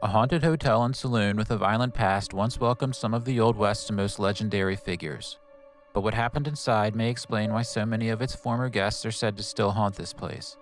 A haunted hotel and saloon with a violent past once welcomed some of the Old West's most legendary figures. But what happened inside may explain why so many of its former guests are said to still haunt this place.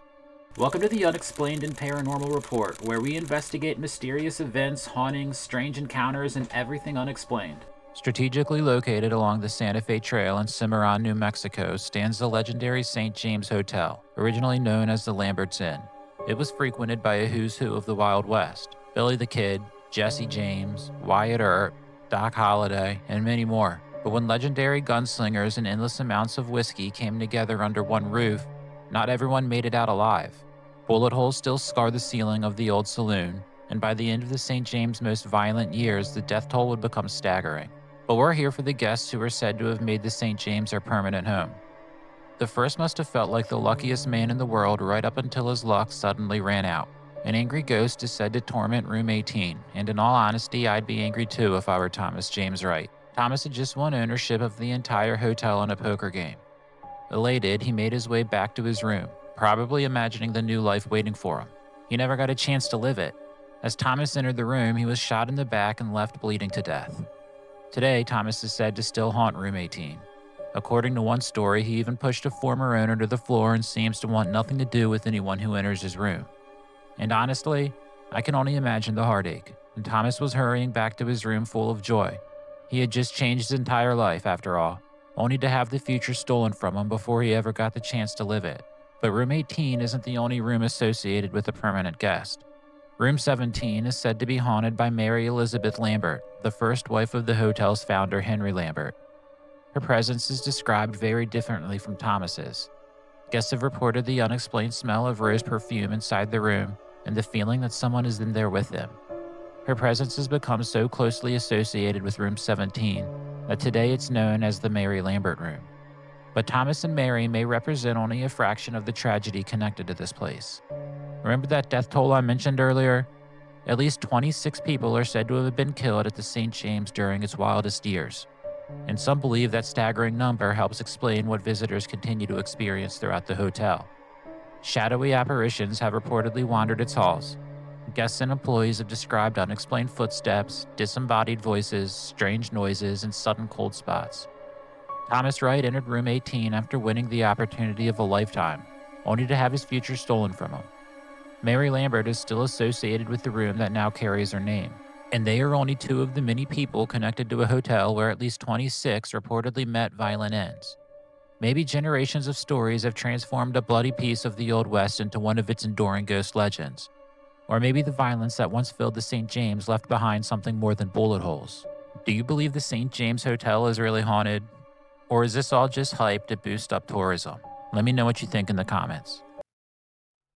Welcome to the Unexplained and Paranormal Report, where we investigate mysterious events, hauntings, strange encounters, and everything unexplained. Strategically located along the Santa Fe Trail in Cimarron, New Mexico, stands the legendary St. James Hotel, originally known as the Lambert's Inn. It was frequented by a who's who of the Wild West: Billy the Kid, Jesse James, Wyatt Earp, Doc Holliday, and many more. But when legendary gunslingers and endless amounts of whiskey came together under one roof, not everyone made it out alive. Bullet holes still scar the ceiling of the old saloon, and by the end of the St. James' most violent years, the death toll would become staggering. But we're here for the guests who are said to have made the St. James their permanent home. The first must have felt like the luckiest man in the world right up until his luck suddenly ran out. An angry ghost is said to torment room 18, and in all honesty, I'd be angry too if I were Thomas James Wright. Thomas had just won ownership of the entire hotel in a poker game. Elated, he made his way back to his room, probably imagining the new life waiting for him. He never got a chance to live it. As Thomas entered the room, he was shot in the back and left bleeding to death. Today, Thomas is said to still haunt room 18. According to one story, he even pushed a former owner to the floor and seems to want nothing to do with anyone who enters his room. And honestly, I can only imagine the heartache. And Thomas was hurrying back to his room full of joy. He had just changed his entire life, after all, only to have the future stolen from him before he ever got the chance to live it. But room 18 isn't the only room associated with a permanent guest. Room 17 is said to be haunted by Mary Elizabeth Lambert, the first wife of the hotel's founder, Henry Lambert. Her presence is described very differently from Thomas's. Guests have reported the unexplained smell of rose perfume inside the room and the feeling that someone is in there with them. Her presence has become so closely associated with room 17 that today it's known as the Mary Lambert room. But Thomas and Mary may represent only a fraction of the tragedy connected to this place. Remember that death toll I mentioned earlier? At least 26 people are said to have been killed at the St. James during its wildest years. And some believe that staggering number helps explain what visitors continue to experience throughout the hotel. Shadowy apparitions have reportedly wandered its halls. Guests and employees have described unexplained footsteps, disembodied voices, strange noises, and sudden cold spots. Thomas Wright entered room 18 after winning the opportunity of a lifetime, only to have his future stolen from him. Mary Lambert is still associated with the room that now carries her name, and they are only two of the many people connected to a hotel where at least 26 reportedly met violent ends. Maybe generations of stories have transformed a bloody piece of the Old West into one of its enduring ghost legends. Or maybe the violence that once filled the St. James left behind something more than bullet holes. Do you believe the St. James Hotel is really haunted? Or is this all just hype to boost up tourism? Let me know what you think in the comments.